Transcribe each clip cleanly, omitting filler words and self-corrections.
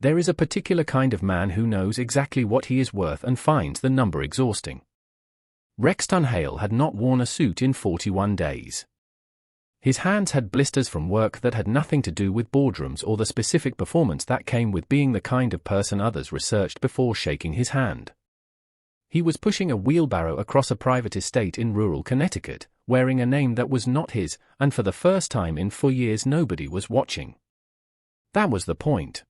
There is a particular kind of man who knows exactly what he is worth and finds the number exhausting. Rexton Hale had not worn a suit in 41 days. His hands had blisters from work that had nothing to do with boardrooms or the specific performance that came with being the kind of person others researched before shaking his hand. He was pushing a wheelbarrow across a private estate in rural Connecticut, wearing a name that was not his, and for the first time in 4 years nobody was watching. That was the point.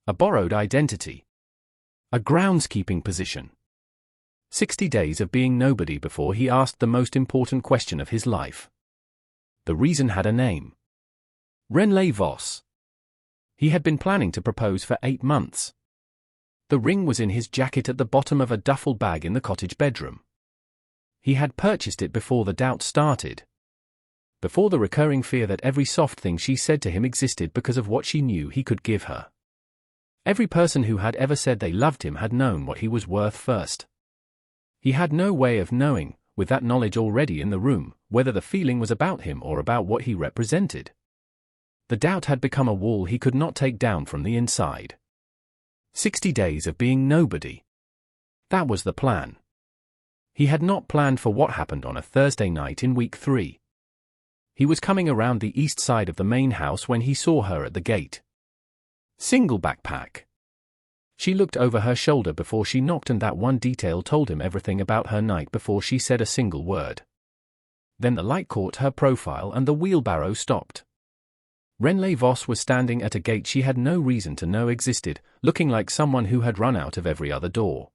A borrowed identity. A groundskeeping position. 60 days of being nobody before he asked the most important question of his life. The reason had a name. Wrenley Voss. He had been planning to propose for 8 months. The ring was in his jacket at the bottom of a duffel bag in the cottage bedroom. He had purchased it before the doubt started. Before the recurring fear that every soft thing she said to him existed because of what she knew he could give her. Every person who had ever said they loved him had known what he was worth first. He had no way of knowing, with that knowledge already in the room, whether the feeling was about him or about what he represented. The doubt had become a wall he could not take down from the inside. 60 days of being nobody. That was the plan. He had not planned for what happened on a Thursday night in week 3. He was coming around the east side of the main house when he saw her at the gate. Single backpack. She looked over her shoulder before she knocked, and that one detail told him everything about her night before she said a single word. Then the light caught her profile and the wheelbarrow stopped. Wrenley Voss was standing at a gate she had no reason to know existed, looking like someone who had run out of every other door.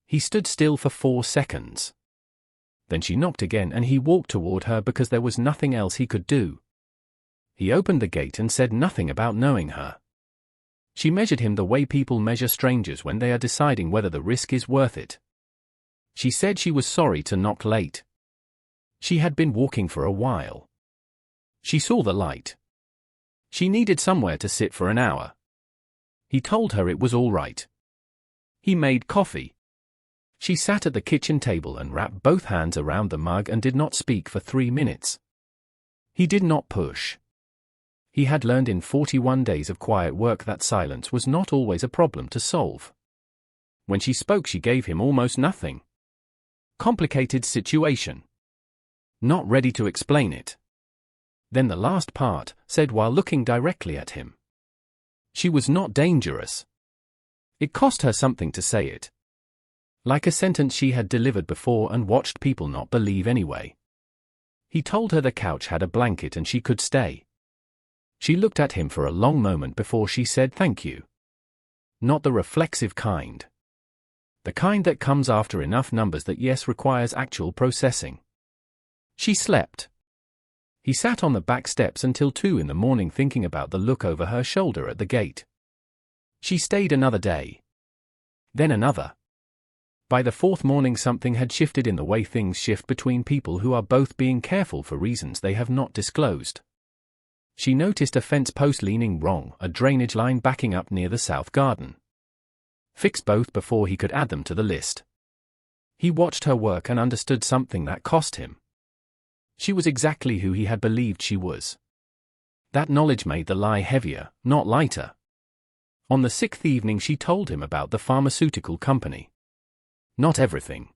He stood still for 4 seconds. Then she knocked again and he walked toward her because there was nothing else he could do. He opened the gate and said nothing about knowing her. She measured him the way people measure strangers when they are deciding whether the risk is worth it. She said she was sorry to knock late. She had been walking for a while. She saw the light. She needed somewhere to sit for an hour. He told her it was all right. He made coffee. She sat at the kitchen table and wrapped both hands around the mug and did not speak for 3 minutes. He did not push. He had learned in 41 days of quiet work that silence was not always a problem to solve. When she spoke, she gave him almost nothing. Complicated situation. Not ready to explain it. Then the last part, said while looking directly at him. She was not dangerous. It cost her something to say it. Like a sentence she had delivered before and watched people not believe anyway. He told her the couch had a blanket and she could stay. She looked at him for a long moment before she said thank you. Not the reflexive kind. The kind that comes after enough numbers that yes requires actual processing. She slept. He sat on the back steps until 2 in the morning thinking about the look over her shoulder at the gate. She stayed another day. Then another. By the 4th morning something had shifted in the way things shift between people who are both being careful for reasons they have not disclosed. She noticed a fence post leaning wrong, a drainage line backing up near the south garden. Fixed both before he could add them to the list. He watched her work and understood something that cost him. She was exactly who he had believed she was. That knowledge made the lie heavier, not lighter. On the 6th evening she told him about the pharmaceutical company. Not everything.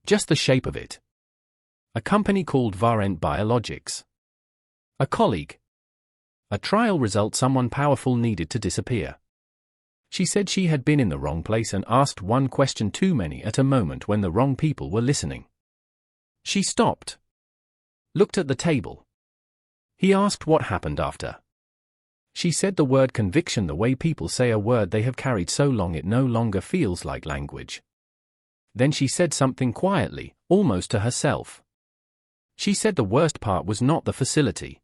Just the shape of it. A company called Varent Biologics. A colleague. A trial result someone powerful needed to disappear. She said she had been in the wrong place and asked one question too many at a moment when the wrong people were listening. She stopped. Looked at the table. He asked what happened after. She said the word conviction the way people say a word they have carried so long it no longer feels like language. Then she said something quietly, almost to herself. She said the worst part was not the facility.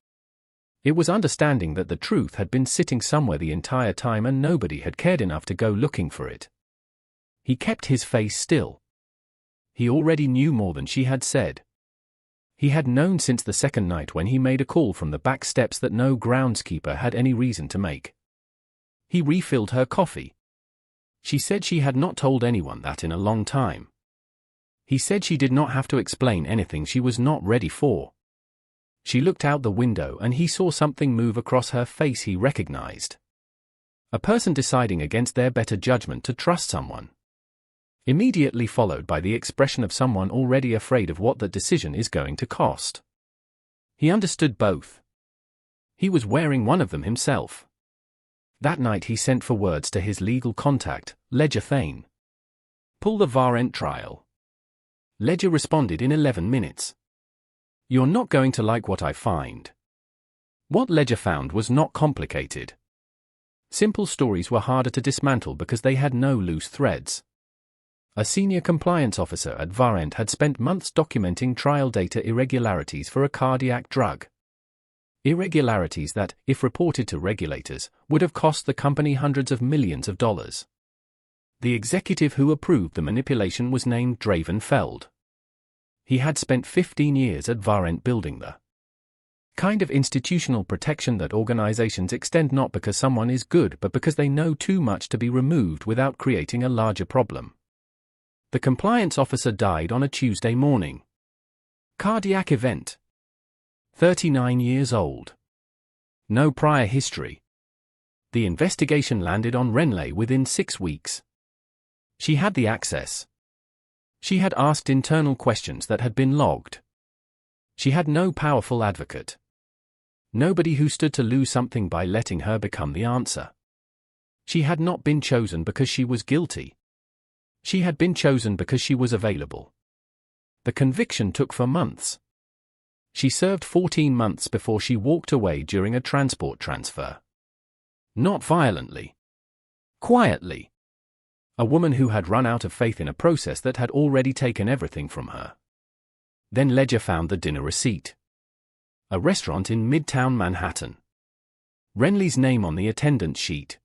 It was understanding that the truth had been sitting somewhere the entire time and nobody had cared enough to go looking for it. He kept his face still. He already knew more than she had said. He had known since the second night when he made a call from the back steps that no groundskeeper had any reason to make. He refilled her coffee. She said she had not told anyone that in a long time. He said she did not have to explain anything she was not ready for. She looked out the window and he saw something move across her face he recognized. A person deciding against their better judgment to trust someone. Immediately followed by the expression of someone already afraid of what that decision is going to cost. He understood both. He was wearing one of them himself. That night he sent for words to his legal contact, Ledger Thane. Pull the Varent trial. Ledger responded in 11 minutes. You're not going to like what I find. What Ledger found was not complicated. Simple stories were harder to dismantle because they had no loose threads. A senior compliance officer at Varent had spent months documenting trial data irregularities for a cardiac drug. Irregularities that, if reported to regulators, would have cost the company hundreds of millions of dollars. The executive who approved the manipulation was named Draven Feld. He had spent 15 years at Varent building the kind of institutional protection that organizations extend not because someone is good but because they know too much to be removed without creating a larger problem. The compliance officer died on a Tuesday morning. Cardiac event. 39 years old. No prior history. The investigation landed on Wrenley within 6 weeks. She had the access. She had asked internal questions that had been logged. She had no powerful advocate. Nobody who stood to lose something by letting her become the answer. She had not been chosen because she was guilty. She had been chosen because she was available. The conviction took for months. She served 14 months before she walked away during a transport transfer. Not violently. Quietly. A woman who had run out of faith in a process that had already taken everything from her. Then Ledger found the dinner receipt. A restaurant in Midtown Manhattan. Wrenley's name on the attendance sheet.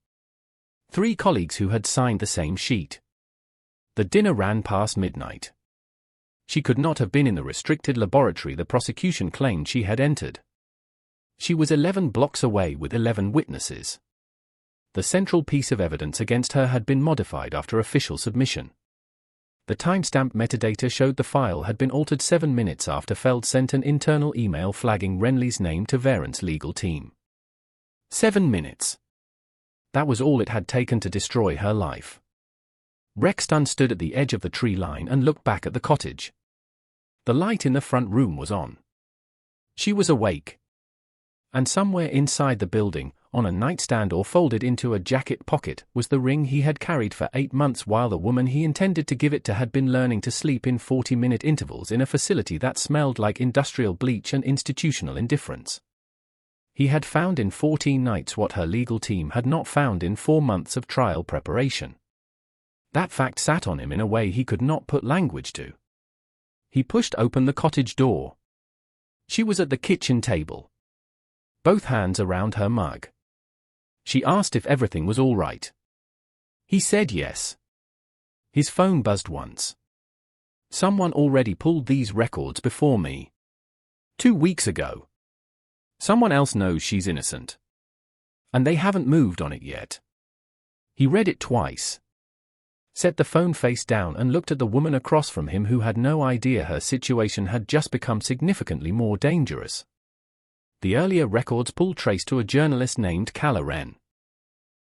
3 colleagues who had signed the same sheet. The dinner ran past midnight. She could not have been in the restricted laboratory the prosecution claimed she had entered. She was 11 blocks away with 11 witnesses. The central piece of evidence against her had been modified after official submission. The timestamp metadata showed the file had been altered 7 minutes after Feld sent an internal email flagging Wrenley's name to Varent's legal team. 7 minutes. That was all it had taken to destroy her life. Rexton stood at the edge of the tree line and looked back at the cottage. The light in the front room was on. She was awake. And somewhere inside the building, on a nightstand or folded into a jacket pocket, was the ring he had carried for 8 months while the woman he intended to give it to had been learning to sleep in 40-minute intervals in a facility that smelled like industrial bleach and institutional indifference. He had found in 14 nights what her legal team had not found in 4 months of trial preparation. That fact sat on him in a way he could not put language to. He pushed open the cottage door. She was at the kitchen table. Both hands around her mug. She asked if everything was all right. He said yes. His phone buzzed once. Someone already pulled these records before me. 2 weeks ago. Someone else knows she's innocent. And they haven't moved on it yet. He read it twice. Set the phone face down and looked at the woman across from him who had no idea her situation had just become significantly more dangerous. The earlier records pull traced to a journalist named Calla Wren.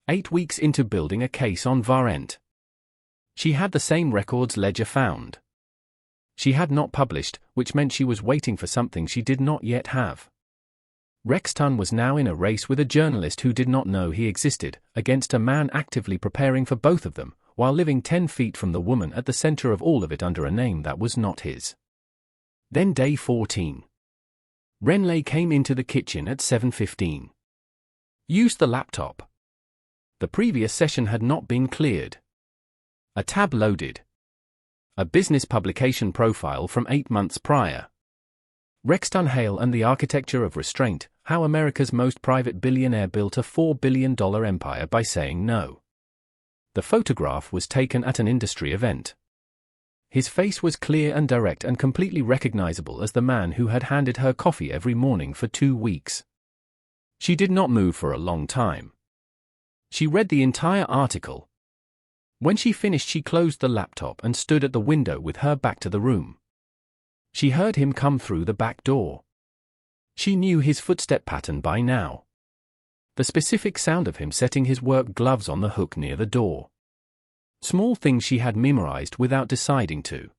8 weeks into building a case on Varent. She had the same records Ledger found. She had not published, which meant she was waiting for something she did not yet have. Rexton was now in a race with a journalist who did not know he existed, against a man actively preparing for both of them, while living 10 feet from the woman at the center of all of it under a name that was not his. Then day 14. Wrenley came into the kitchen at 7:15. Used the laptop. The previous session had not been cleared. A tab loaded. A business publication profile from 8 months prior. Rexton Hale and the Architecture of Restraint, How America's Most Private Billionaire Built a $4 billion Empire by Saying No. The photograph was taken at an industry event. His face was clear and direct and completely recognizable as the man who had handed her coffee every morning for 2 weeks. She did not move for a long time. She read the entire article. When she finished, she closed the laptop and stood at the window with her back to the room. She heard him come through the back door. She knew his footstep pattern by now. The specific sound of him setting his work gloves on the hook near the door. Small things she had memorized without deciding to.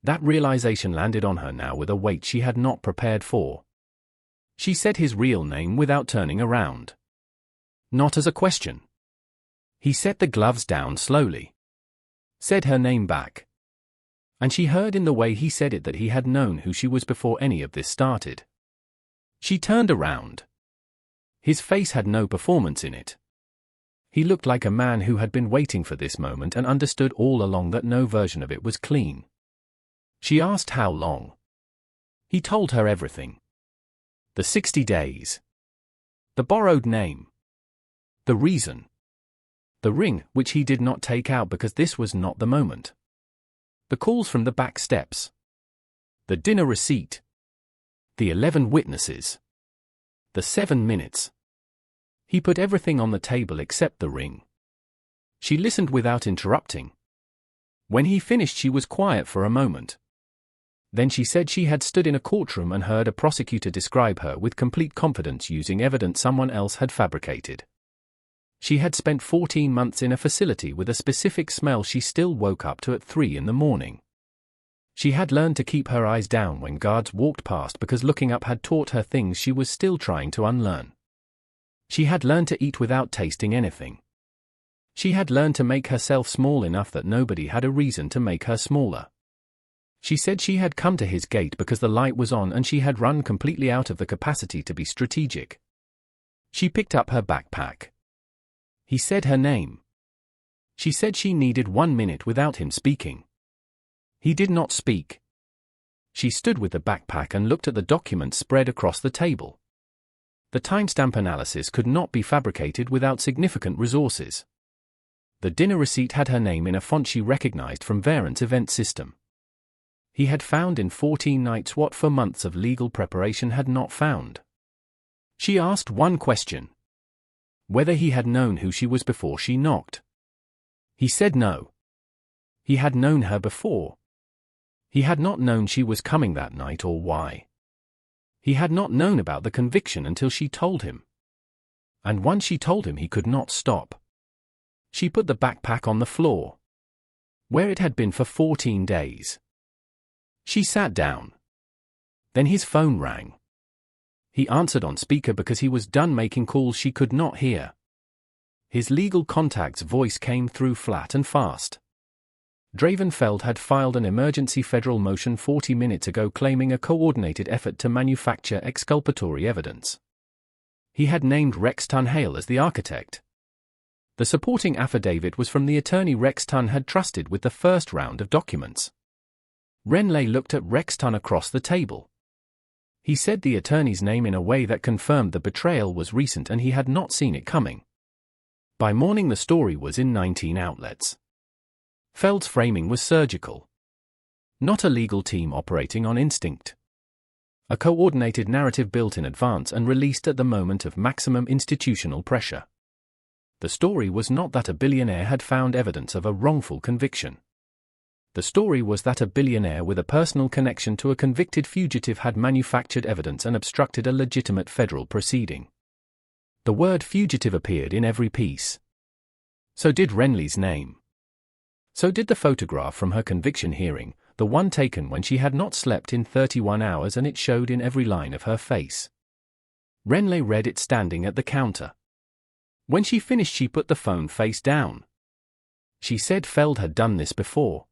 That realization landed on her now with a weight she had not prepared for. She said his real name without turning around. Not as a question. He set the gloves down slowly. Said her name back. And she heard in the way he said it that he had known who she was before any of this started. She turned around. His face had no performance in it. He looked like a man who had been waiting for this moment and understood all along that no version of it was clean. She asked how long. He told her everything. The 60 days. The borrowed name. The reason. The ring, which he did not take out because this was not the moment. The calls from the back steps. The dinner receipt. The 11 witnesses. The 7 minutes. He put everything on the table except the ring. She listened without interrupting. When he finished, she was quiet for a moment. Then she said she had stood in a courtroom and heard a prosecutor describe her with complete confidence using evidence someone else had fabricated. She had spent 14 months in a facility with a specific smell she still woke up to at 3 in the morning. She had learned to keep her eyes down when guards walked past because looking up had taught her things she was still trying to unlearn. She had learned to eat without tasting anything. She had learned to make herself small enough that nobody had a reason to make her smaller. She said she had come to his gate because the light was on and she had run completely out of the capacity to be strategic. She picked up her backpack. He said her name. She said she needed 1 minute without him speaking. He did not speak. She stood with the backpack and looked at the documents spread across the table. The timestamp analysis could not be fabricated without significant resources. The dinner receipt had her name in a font she recognized from Varent's event system. He had found in 14 nights what for months of legal preparation had not found. She asked one question. Whether he had known who she was before she knocked. He said no. He had known her before. He had not known she was coming that night or why. He had not known about the conviction until she told him. And once she told him, he could not stop. She put the backpack on the floor, where it had been for 14 days. She sat down. Then his phone rang. He answered on speaker because he was done making calls she could not hear. His legal contact's voice came through flat and fast. Dravenfeld had filed an emergency federal motion 40 minutes ago claiming a coordinated effort to manufacture exculpatory evidence. He had named Rexton Hale as the architect. The supporting affidavit was from the attorney Rexton had trusted with the first round of documents. Wrenley looked at Rexton across the table. He said the attorney's name in a way that confirmed the betrayal was recent and he had not seen it coming. By morning the story was in 19 outlets. Feld's framing was surgical. Not a legal team operating on instinct. A coordinated narrative built in advance and released at the moment of maximum institutional pressure. The story was not that a billionaire had found evidence of a wrongful conviction. The story was that a billionaire with a personal connection to a convicted fugitive had manufactured evidence and obstructed a legitimate federal proceeding. The word fugitive appeared in every piece. So did Wrenley's name. So did the photograph from her conviction hearing, the one taken when she had not slept in 31 hours, and it showed in every line of her face. Wrenley read it standing at the counter. When she finished, she put the phone face down. She said Feld had done this before.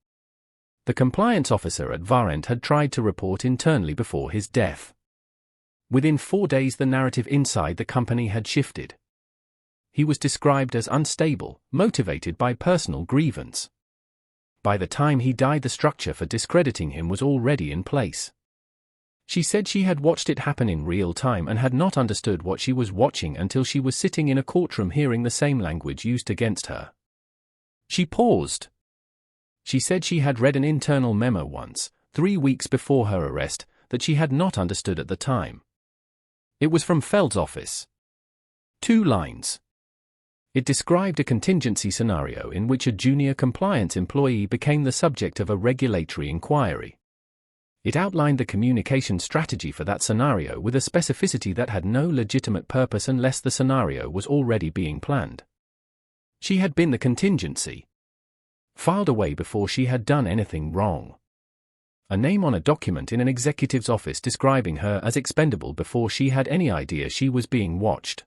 The compliance officer at Varent had tried to report internally before his death. Within 4 days the narrative inside the company had shifted. He was described as unstable, motivated by personal grievance. By the time he died, the structure for discrediting him was already in place. She said she had watched it happen in real time and had not understood what she was watching until she was sitting in a courtroom hearing the same language used against her. She paused. She said she had read an internal memo once, 3 weeks before her arrest, that she had not understood at the time. It was from Feld's office. 2 lines. It described a contingency scenario in which a junior compliance employee became the subject of a regulatory inquiry. It outlined the communication strategy for that scenario with a specificity that had no legitimate purpose unless the scenario was already being planned. She had been the contingency, filed away before she had done anything wrong. A name on a document in an executive's office describing her as expendable before she had any idea she was being watched.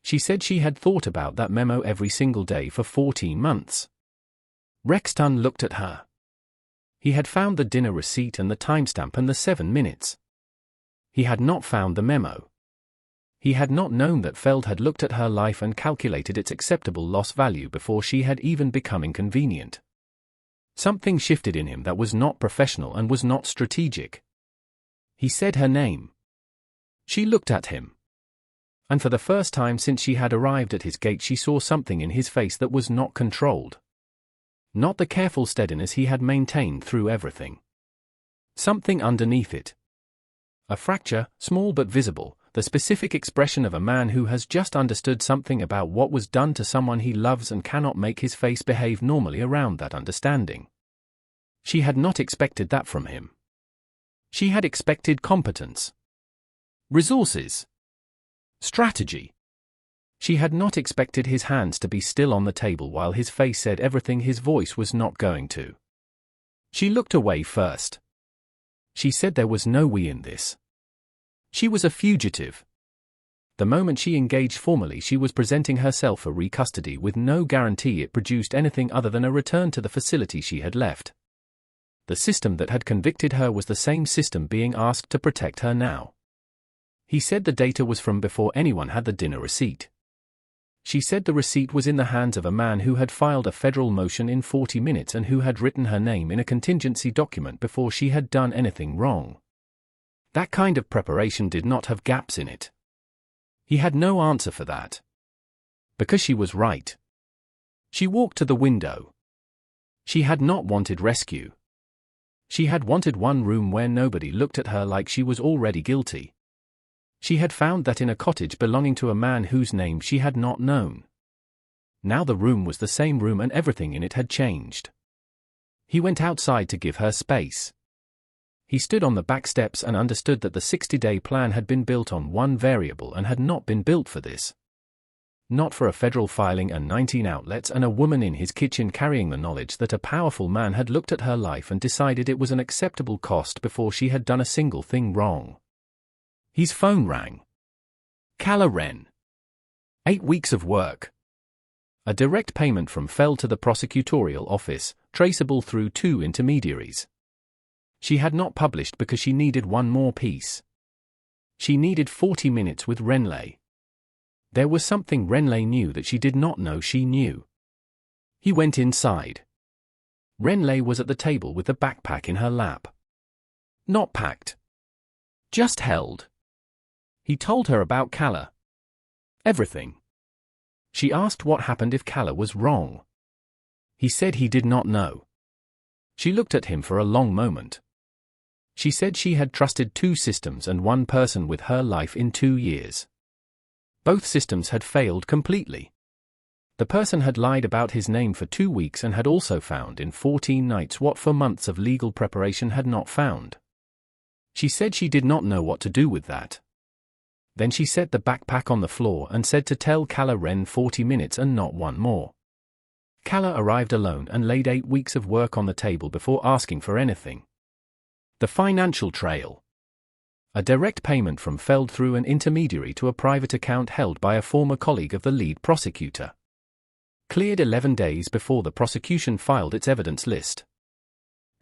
She said she had thought about that memo every single day for 14 months. Rexton looked at her. He had found the dinner receipt and the timestamp and the 7 minutes. He had not found the memo. He had not known that Feld had looked at her life and calculated its acceptable loss value before she had even become inconvenient. Something shifted in him that was not professional and was not strategic. He said her name. She looked at him. And for the first time since she had arrived at his gate, she saw something in his face that was not controlled. Not the careful steadiness he had maintained through everything. Something underneath it. A fracture, small but visible, the specific expression of a man who has just understood something about what was done to someone he loves and cannot make his face behave normally around that understanding. She had not expected that from him. She had expected competence, resources, strategy. She had not expected his hands to be still on the table while his face said everything his voice was not going to. She looked away first. She said there was no we in this. She was a fugitive. The moment she engaged formally, she was presenting herself for recustody with no guarantee it produced anything other than a return to the facility she had left. The system that had convicted her was the same system being asked to protect her now. He said the data was from before anyone had the dinner receipt. She said the receipt was in the hands of a man who had filed a federal motion in 40 minutes and who had written her name in a contingency document before she had done anything wrong. That kind of preparation did not have gaps in it. He had no answer for that. Because she was right. She walked to the window. She had not wanted rescue. She had wanted one room where nobody looked at her like she was already guilty. She had found that in a cottage belonging to a man whose name she had not known. Now the room was the same room and everything in it had changed. He went outside to give her space. He stood on the back steps and understood that the 60-day plan had been built on one variable and had not been built for this. Not for a federal filing and 19 outlets and a woman in his kitchen carrying the knowledge that a powerful man had looked at her life and decided it was an acceptable cost before she had done a single thing wrong. His phone rang. Calla Wren. 8 weeks of work. A direct payment from Feld to the prosecutorial office, traceable through 2 intermediaries. She had not published because she needed one more piece. She needed 40 minutes with Wrenley. There was something Wrenley knew that she did not know she knew. He went inside. Wrenley was at the table with the backpack in her lap. Not packed. Just held. He told her about Calla. Everything. She asked what happened if Calla was wrong. He said he did not know. She looked at him for a long moment. She said she had trusted 2 systems and 1 person with her life in 2 years. Both systems had failed completely. The person had lied about his name for 2 weeks and had also found in 14 nights what for months of legal preparation had not found. She said she did not know what to do with that. Then she set the backpack on the floor and said to tell Calla Wren 40 minutes and not one more. Calla arrived alone and laid 8 weeks of work on the table before asking for anything. The financial trail. A direct payment from Feld through an intermediary to a private account held by a former colleague of the lead prosecutor. Cleared 11 days before the prosecution filed its evidence list.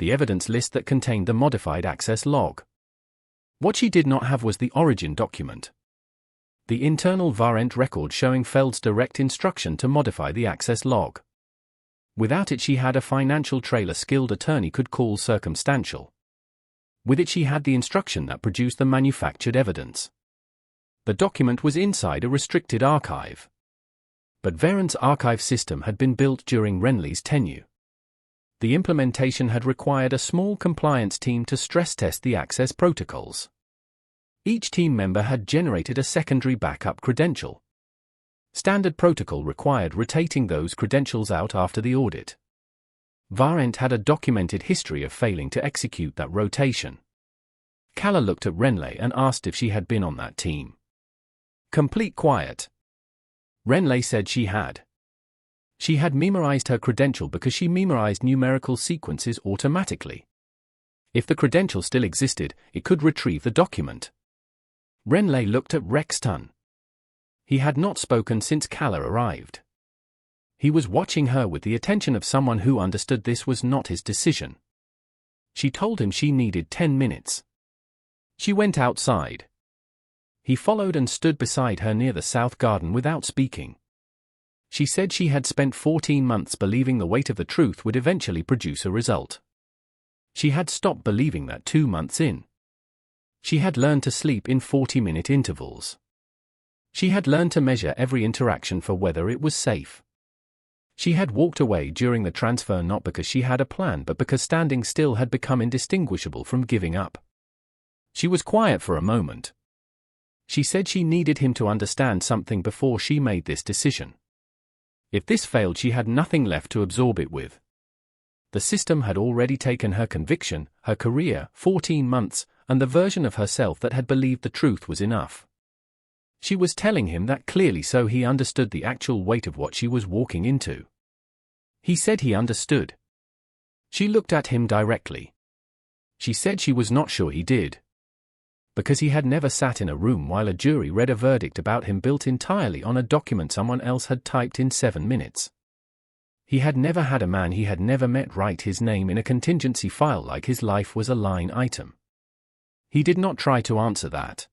The evidence list that contained the modified access log. What she did not have was the origin document. The internal Varent record showing Feld's direct instruction to modify the access log. Without it she had a financial trail a skilled attorney could call circumstantial. With it she had the instruction that produced the manufactured evidence. The document was inside a restricted archive. But Varent's archive system had been built during Wrenley's tenure. The implementation had required a small compliance team to stress test the access protocols. Each team member had generated a secondary backup credential. Standard protocol required rotating those credentials out after the audit. Varent had a documented history of failing to execute that rotation. Kala looked at Wrenley and asked if she had been on that team. Complete quiet. Wrenley said she had. She had memorized her credential because she memorized numerical sequences automatically. If the credential still existed, it could retrieve the document. Wrenley looked at Rexton. He had not spoken since Kala arrived. He was watching her with the attention of someone who understood this was not his decision. She told him she needed 10 minutes. She went outside. He followed and stood beside her near the south garden without speaking. She said she had spent 14 months believing the weight of the truth would eventually produce a result. She had stopped believing that 2 months in. She had learned to sleep in 40-minute intervals. She had learned to measure every interaction for whether it was safe. She had walked away during the transfer not because she had a plan but because standing still had become indistinguishable from giving up. She was quiet for a moment. She said she needed him to understand something before she made this decision. If this failed, she had nothing left to absorb it with. The system had already taken her conviction, her career, 14 months, and the version of herself that had believed the truth was enough. She was telling him that clearly so he understood the actual weight of what she was walking into. He said he understood. She looked at him directly. She said she was not sure he did. Because he had never sat in a room while a jury read a verdict about him built entirely on a document someone else had typed in 7 minutes. He had never had a man he had never met write his name in a contingency file like his life was a line item. He did not try to answer that.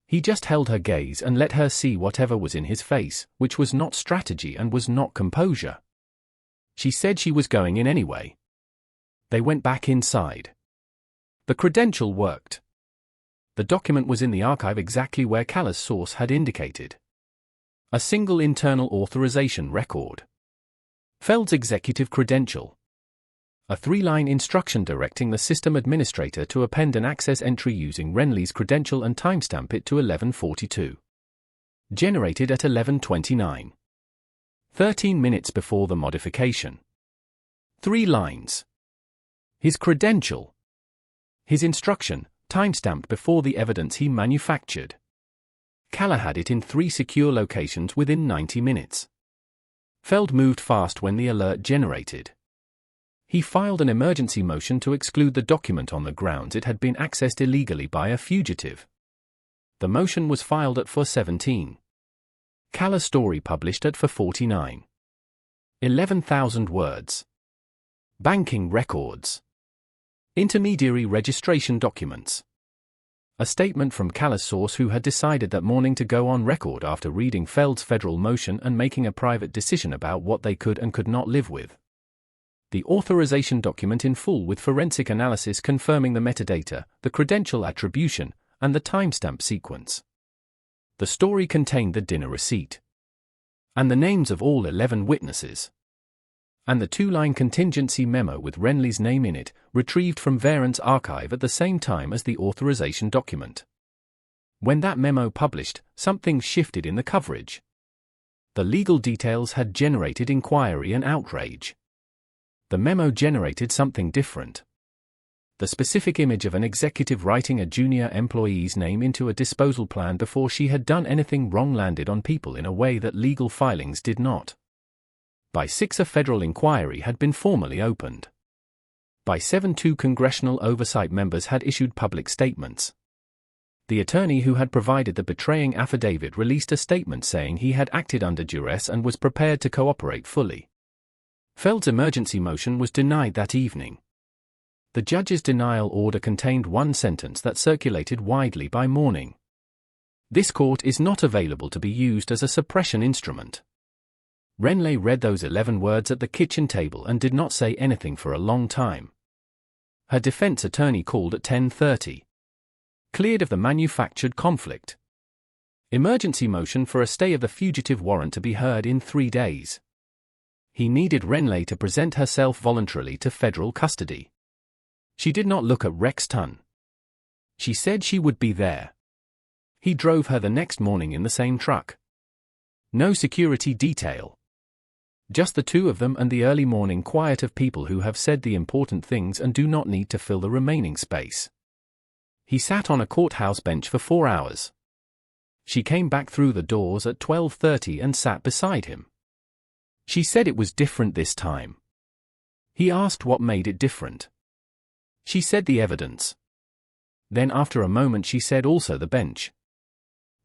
He just held her gaze and let her see whatever was in his face, which was not strategy and was not composure. She said she was going in anyway. They went back inside. The credential worked. The document was in the archive exactly where Kala's source had indicated. A single internal authorization record. Feld's executive credential. A 3-line instruction directing the system administrator to append an access entry using Wrenley's credential and timestamp it to 11:42. Generated at 11:29. 13 minutes before the modification. 3 lines. His credential. His instruction, timestamped before the evidence he manufactured. Kala had it in 3 secure locations within 90 minutes. Feld moved fast when the alert generated. He filed an emergency motion to exclude the document on the grounds it had been accessed illegally by a fugitive. The motion was filed at 4:17. Kala's story published at 4:49. 11,000 words. Banking records. Intermediary registration documents. A statement from Kala's source who had decided that morning to go on record after reading Feld's federal motion and making a private decision about what they could and could not live with. The authorization document in full with forensic analysis confirming the metadata, the credential attribution, and the timestamp sequence. The story contained the dinner receipt. And the names of all 11 witnesses. And the 2-line contingency memo with Wrenley's name in it, retrieved from Varent's archive at the same time as the authorization document. When that memo published, something shifted in the coverage. The legal details had generated inquiry and outrage. The memo generated something different. The specific image of an executive writing a junior employee's name into a disposal plan before she had done anything wrong landed on people in a way that legal filings did not. By 6, a federal inquiry had been formally opened. By 7, 2 congressional oversight members had issued public statements. The attorney who had provided the betraying affidavit released a statement saying he had acted under duress and was prepared to cooperate fully. Feld's emergency motion was denied that evening. The judge's denial order contained one sentence that circulated widely by morning. This court is not available to be used as a suppression instrument. Wrenley read those 11 words at the kitchen table and did not say anything for a long time. Her defense attorney called at 10:30. Cleared of the manufactured conflict. Emergency motion for a stay of the fugitive warrant to be heard in 3 days. He needed Wrenley to present herself voluntarily to federal custody. She did not look at Rexton. She said she would be there. He drove her the next morning in the same truck. No security detail. Just the two of them and the early morning quiet of people who have said the important things and do not need to fill the remaining space. He sat on a courthouse bench for 4 hours. She came back through the doors at 12:30 and sat beside him. She said it was different this time. He asked what made it different. She said the evidence. Then after a moment she said also the bench.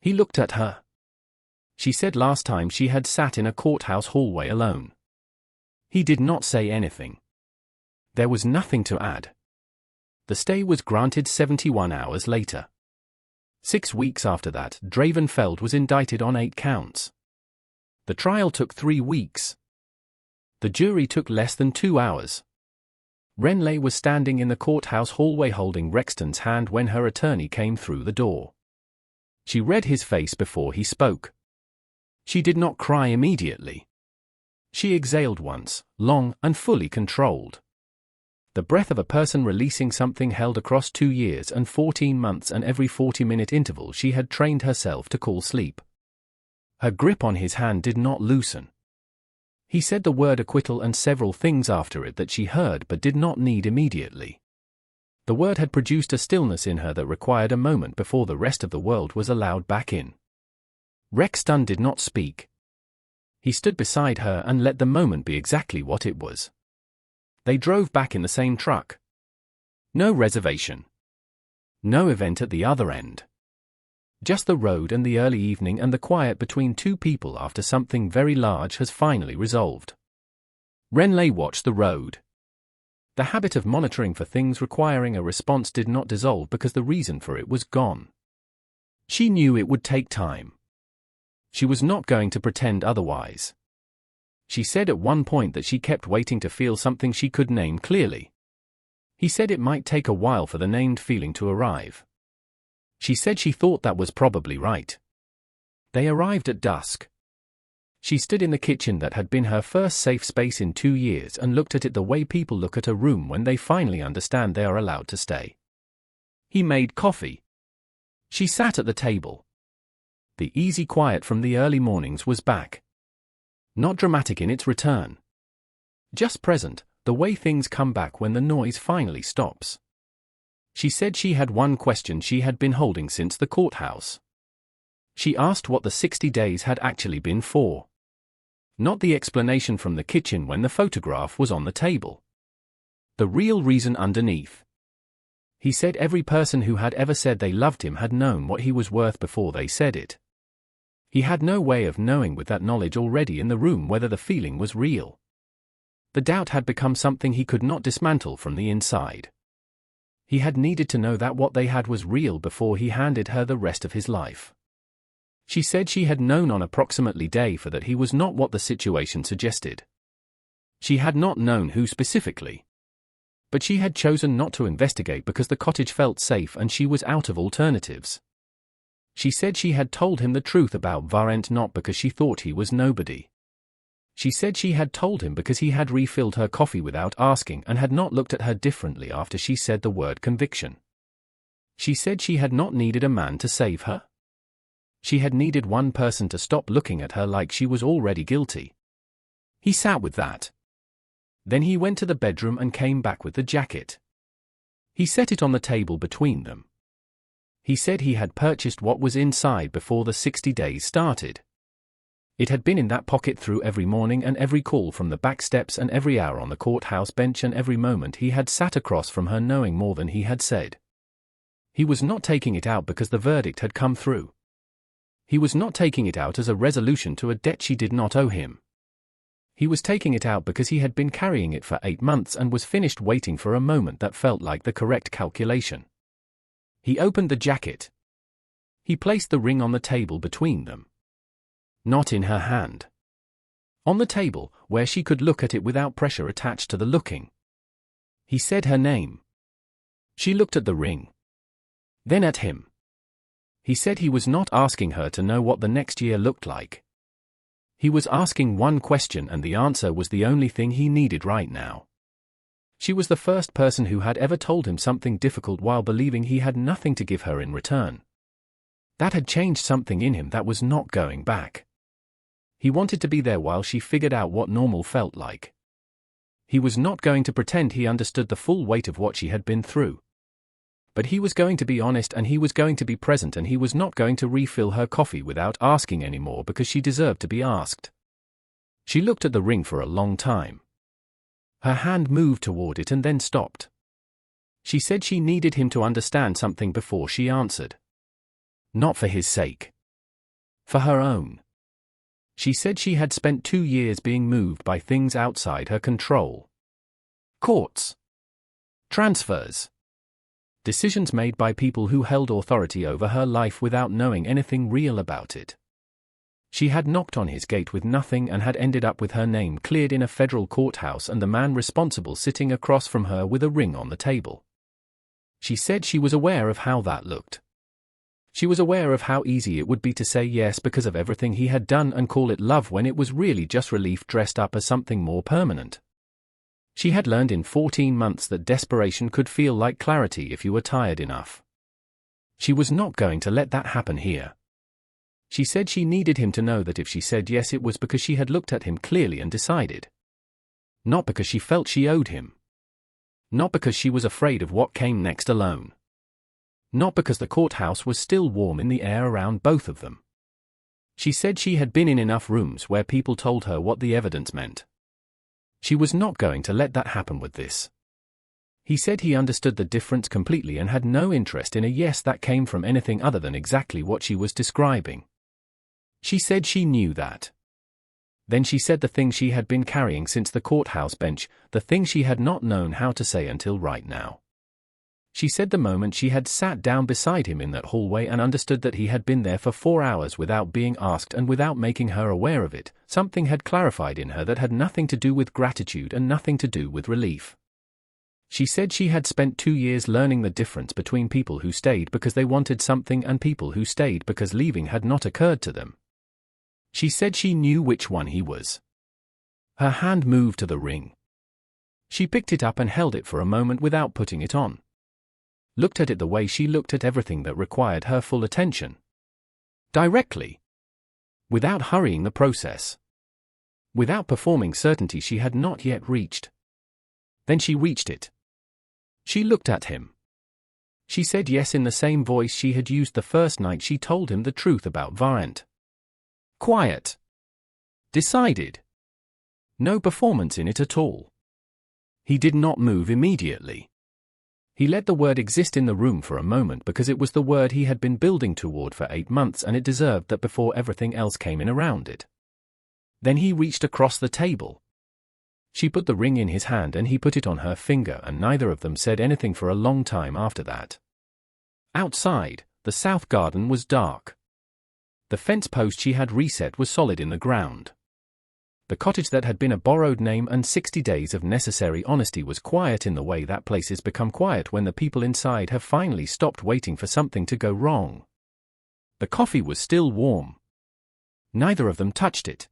He looked at her. She said last time she had sat in a courthouse hallway alone. He did not say anything. There was nothing to add. The stay was granted 71 hours later. 6 weeks after that, Dravenfeld was indicted on 8 counts. The trial took 3 weeks. The jury took less than 2 hours. Wrenley was standing in the courthouse hallway holding Rexton's hand when her attorney came through the door. She read his face before he spoke. She did not cry immediately. She exhaled once, long and fully controlled. The breath of a person releasing something held across 2 years and 14 months, and every 40-minute interval she had trained herself to call sleep. Her grip on his hand did not loosen. He said the word acquittal and several things after it that she heard but did not need immediately. The word had produced a stillness in her that required a moment before the rest of the world was allowed back in. Rexton did not speak. He stood beside her and let the moment be exactly what it was. They drove back in the same truck. No reservation. No event at the other end. Just the road and the early evening and the quiet between two people after something very large has finally resolved. Wrenley watched the road. The habit of monitoring for things requiring a response did not dissolve because the reason for it was gone. She knew it would take time. She was not going to pretend otherwise. She said at one point that she kept waiting to feel something she could name clearly. He said it might take a while for the named feeling to arrive. She said she thought that was probably right. They arrived at dusk. She stood in the kitchen that had been her first safe space in 2 years and looked at it the way people look at a room when they finally understand they are allowed to stay. He made coffee. She sat at the table. The easy quiet from the early mornings was back. Not dramatic in its return. Just present, the way things come back when the noise finally stops. She said she had one question she had been holding since the courthouse. She asked what the 60 days had actually been for. Not the explanation from the kitchen when the photograph was on the table. The real reason underneath. He said every person who had ever said they loved him had known what he was worth before they said it. He had no way of knowing with that knowledge already in the room whether the feeling was real. The doubt had become something he could not dismantle from the inside. He had needed to know that what they had was real before he handed her the rest of his life. She said she had known on approximately day for that he was not what the situation suggested. She had not known who specifically. But she had chosen not to investigate because the cottage felt safe and she was out of alternatives. She said she had told him the truth about Varent not because she thought he was nobody. She said she had told him because he had refilled her coffee without asking and had not looked at her differently after she said the word conviction. She said she had not needed a man to save her. She had needed one person to stop looking at her like she was already guilty. He sat with that. Then he went to the bedroom and came back with the jacket. He set it on the table between them. He said he had purchased what was inside before the 60 days started. It had been in that pocket through every morning and every call from the back steps and every hour on the courthouse bench and every moment he had sat across from her knowing more than he had said. He was not taking it out because the verdict had come through. He was not taking it out as a resolution to a debt she did not owe him. He was taking it out because he had been carrying it for 8 months and was finished waiting for a moment that felt like the correct calculation. He opened the jacket. He placed the ring on the table between them. Not in her hand. On the table, where she could look at it without pressure attached to the looking. He said her name. She looked at the ring. Then at him. He said he was not asking her to know what the next year looked like. He was asking one question and the answer was the only thing he needed right now. She was the first person who had ever told him something difficult while believing he had nothing to give her in return. That had changed something in him that was not going back. He wanted to be there while she figured out what normal felt like. He was not going to pretend he understood the full weight of what she had been through. But he was going to be honest, and he was going to be present, and he was not going to refill her coffee without asking anymore because she deserved to be asked. She looked at the ring for a long time. Her hand moved toward it and then stopped. She said she needed him to understand something before she answered. Not for his sake. For her own. She said she had spent 2 years being moved by things outside her control. Courts. Transfers. Decisions made by people who held authority over her life without knowing anything real about it. She had knocked on his gate with nothing and had ended up with her name cleared in a federal courthouse and the man responsible sitting across from her with a ring on the table. She said she was aware of how that looked. She was aware of how easy it would be to say yes because of everything he had done and call it love when it was really just relief dressed up as something more permanent. She had learned in 14 months that desperation could feel like clarity if you were tired enough. She was not going to let that happen here. She said she needed him to know that if she said yes it was because she had looked at him clearly and decided. Not because she felt she owed him. Not because she was afraid of what came next alone. Not because the courthouse was still warm in the air around both of them. She said she had been in enough rooms where people told her what the evidence meant. She was not going to let that happen with this. He said he understood the difference completely and had no interest in a yes that came from anything other than exactly what she was describing. She said she knew that. Then she said the thing she had been carrying since the courthouse bench, the thing she had not known how to say until right now. She said the moment she had sat down beside him in that hallway and understood that he had been there for 4 hours without being asked and without making her aware of it, something had clarified in her that had nothing to do with gratitude and nothing to do with relief. She said she had spent 2 years learning the difference between people who stayed because they wanted something and people who stayed because leaving had not occurred to them. She said she knew which one he was. Her hand moved to the ring. She picked it up and held it for a moment without putting it on. Looked at it the way she looked at everything that required her full attention. Directly. Without hurrying the process. Without performing certainty she had not yet reached. Then she reached it. She looked at him. She said yes in the same voice she had used the first night she told him the truth about Varent. Quiet. Decided. No performance in it at all. He did not move immediately. He let the word exist in the room for a moment because it was the word he had been building toward for 8 months and it deserved that before everything else came in around it. Then he reached across the table. She put the ring in his hand and he put it on her finger and neither of them said anything for a long time after that. Outside, the south garden was dark. The fence post she had reset was solid in the ground. The cottage that had been a borrowed name and 60 days of necessary honesty was quiet in the way that places become quiet when the people inside have finally stopped waiting for something to go wrong. The coffee was still warm. Neither of them touched it.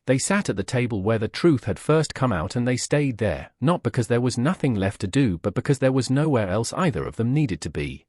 They sat at the table where the truth had first come out and they stayed there, not because there was nothing left to do but because there was nowhere else either of them needed to be.